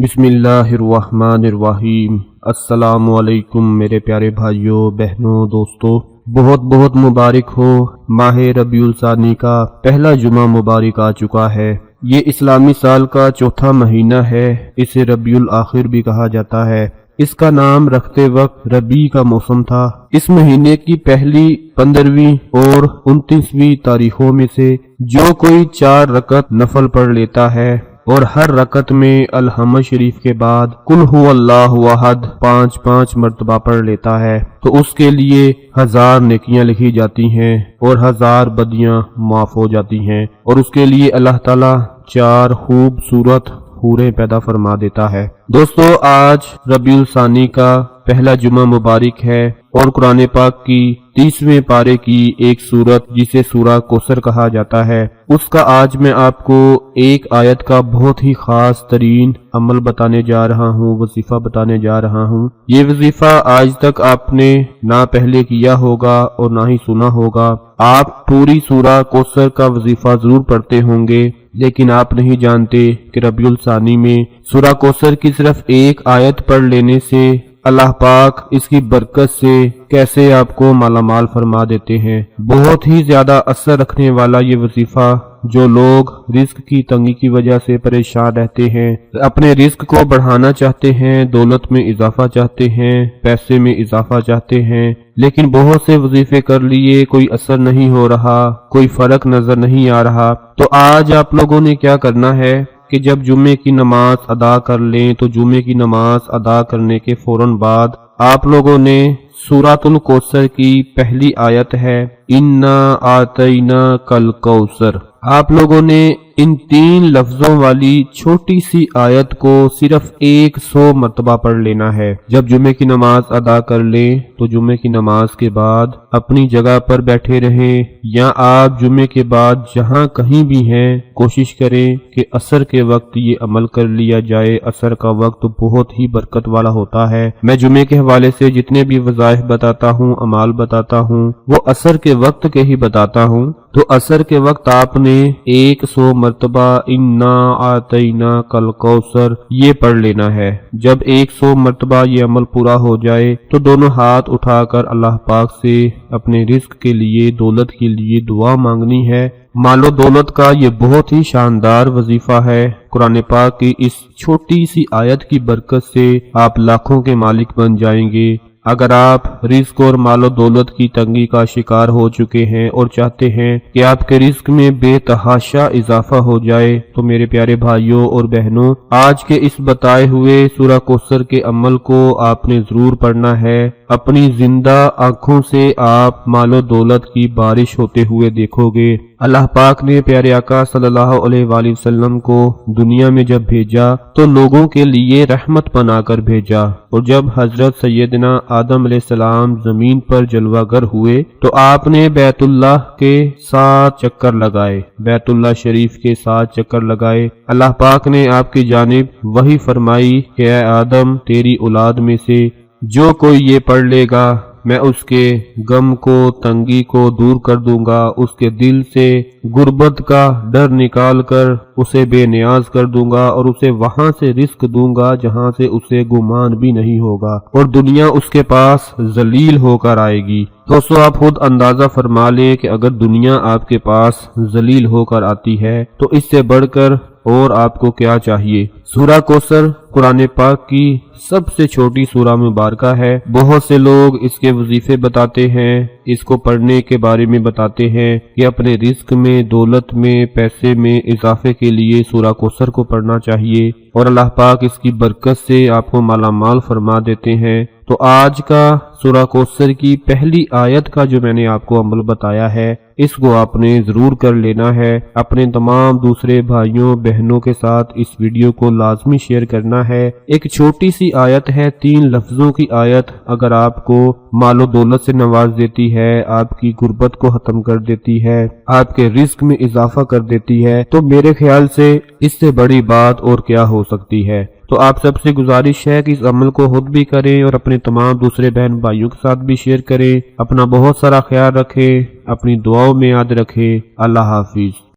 بسم اللہ الرحمن الرحیم۔ السلام علیکم میرے پیارے بھائیوں، بہنوں، دوستوں، بہت بہت مبارک ہو۔ ماہ ربیع الثانی کا پہلا جمعہ مبارک آ چکا ہے۔ یہ اسلامی سال کا چوتھا مہینہ ہے۔ اسے ربیع الاخر بھی کہا جاتا ہے۔ اس کا نام رکھتے وقت ربیع کا موسم تھا۔ اس مہینے کی پہلی 15ویں اور 29ویں تاریخوں میں سے جو کوئی 4 رکعت نفل پڑھ لیتا ہے اور ہر رکعت میں الحمد شریف کے بعد قل هو اللہ احد 5 مرتبہ پڑھ لیتا ہے تو اس کے لیے 1000 نیکیاں لکھی جاتی ہیں اور 1000 بدیاں معاف ہو جاتی ہیں، اور اس کے لیے اللہ تعالیٰ 4 خوبصورت حوریں پیدا فرما دیتا ہے۔ دوستو، آج ربیع الثانی کا پہلا جمعہ مبارک ہے اور قرآن پاک کی 30ویں پارے کی ایک سورت جسے سورہ کوثر کہا جاتا ہے، اس کا آج میں آپ کو ایک آیت کا بہت ہی خاص ترین عمل بتانے جا رہا ہوں، وظیفہ بتانے جا رہا ہوں۔ یہ وظیفہ آج تک آپ نے نہ پہلے کیا ہوگا اور نہ ہی سنا ہوگا۔ آپ پوری سورہ کوثر کا وظیفہ ضرور پڑھتے ہوں گے، لیکن آپ نہیں جانتے کہ ربیع الثانی میں سورہ کوثر کی صرف ایک آیت پڑھ لینے سے اللہ پاک اس کی برکت سے کیسے آپ کو مالا مال فرما دیتے ہیں۔ بہت ہی زیادہ اثر رکھنے والا یہ وظیفہ، جو لوگ رزق کی تنگی کی وجہ سے پریشان رہتے ہیں، اپنے رزق کو بڑھانا چاہتے ہیں، دولت میں اضافہ چاہتے ہیں، پیسے میں اضافہ چاہتے ہیں، لیکن بہت سے وظیفے کر لیے کوئی اثر نہیں ہو رہا، کوئی فرق نظر نہیں آ رہا، تو آج آپ لوگوں نے کیا کرنا ہے کہ جب جمعے کی نماز ادا کر لیں تو جمعے کی نماز ادا کرنے کے فوراً بعد آپ لوگوں نے سورۃ الکوثر کی پہلی آیت ہے اِنَّا أَعْطَيْنَاكَ الْكَوْثَرَ، آپ لوگوں نے ان 3 لفظوں والی چھوٹی سی آیت کو صرف 100 مرتبہ پڑھ لینا ہے۔ جب جمعے کی نماز ادا کر لیں تو جمعے کی نماز کے بعد اپنی جگہ پر بیٹھے رہیں، یا آپ جمعے کے بعد جہاں کہیں بھی ہیں کوشش کریں کہ عصر کے وقت یہ عمل کر لیا جائے۔ عصر کا وقت بہت ہی برکت والا ہوتا ہے۔ میں جمعے کے حوالے سے جتنے بھی وظائف بتاتا ہوں، اعمال بتاتا ہوں، وہ عصر کے وقت کے ہی بتاتا ہوں۔ تو عصر کے وقت آپ نے 100 مرتبہ اِنَّا أَعْطَيْنَاكَ الْكَوْثَرَ یہ پڑھ لینا ہے۔ جب 100 مرتبہ یہ عمل پورا ہو جائے تو دونوں ہاتھ اٹھا کر اللہ پاک سے اپنے رزق کے لیے، دولت کے لیے دعا مانگنی ہے۔ مال و دولت کا یہ بہت ہی شاندار وظیفہ ہے۔ قرآن پاک کی اس چھوٹی سی آیت کی برکت سے آپ لاکھوں کے مالک بن جائیں گے۔ اگر آپ رزق اور مال و دولت کی تنگی کا شکار ہو چکے ہیں اور چاہتے ہیں کہ آپ کے رزق میں بے تحاشا اضافہ ہو جائے، تو میرے پیارے بھائیوں اور بہنوں، آج کے اس بتائے ہوئے سورہ کوثر کے عمل کو آپ نے ضرور پڑھنا ہے۔ اپنی زندہ آنکھوں سے آپ مال و دولت کی بارش ہوتے ہوئے دیکھو گے۔ اللہ پاک نے پیارے آقا صلی اللہ علیہ وآلہ وسلم کو دنیا میں جب بھیجا تو لوگوں کے لیے رحمت بنا کر بھیجا، اور جب حضرت سیدنا آدم علیہ السلام زمین پر جلوہ گر ہوئے تو آپ نے بیت اللہ کے 7 چکر لگائے، بیت اللہ شریف کے 7 چکر لگائے۔ اللہ پاک نے آپ کی جانب وحی فرمائی کہ اے آدم، تیری اولاد میں سے جو کوئی یہ پڑھ لے گا، میں اس کے غم کو، تنگی کو دور کر دوں گا، اس کے دل سے غربت کا ڈر نکال کر اسے بے نیاز کر دوں گا، اور اسے وہاں سے رزق دوں گا جہاں سے اسے گمان بھی نہیں ہوگا، اور دنیا اس کے پاس ذلیل ہو کر آئے گی۔ دوستو، آپ خود اندازہ فرما لیں کہ اگر دنیا آپ کے پاس ذلیل ہو کر آتی ہے تو اس سے بڑھ کر اور آپ کو کیا چاہیے۔ سورہ کوثر قرآن پاک کی سب سے چھوٹی سورہ مبارکہ ہے۔ بہت سے لوگ اس کے وظیفے بتاتے ہیں، اس کو پڑھنے کے بارے میں بتاتے ہیں کہ اپنے رزق میں، دولت میں، پیسے میں اضافے کے لیے سورہ کوثر کو پڑھنا چاہیے، اور اللہ پاک اس کی برکت سے آپ کو مالا مال فرما دیتے ہیں۔ تو آج کا سورہ کوثر کی پہلی آیت کا جو میں نے آپ کو عمل بتایا ہے، اس کو آپ نے ضرور کر لینا ہے۔ اپنے تمام دوسرے بھائیوں بہنوں کے ساتھ اس ویڈیو کو لازمی شیئر کرنا ہے۔ ایک چھوٹی سی آیت ہے، 3 لفظوں کی آیت، اگر آپ کو مال و دولت سے نواز دیتی ہے، آپ کی غربت کو ختم کر دیتی ہے، آپ کے رزق میں اضافہ کر دیتی ہے، تو میرے خیال سے اس سے بڑی بات اور کیا ہو سکتی ہے۔ تو آپ سب سے گزارش ہے کہ اس عمل کو خود بھی کریں اور اپنے تمام دوسرے بہن بھائیوں کے ساتھ بھی شیئر کریں۔ اپنا بہت سارا خیال رکھیں، اپنی دعاؤں میں یاد رکھیں۔ اللہ حافظ۔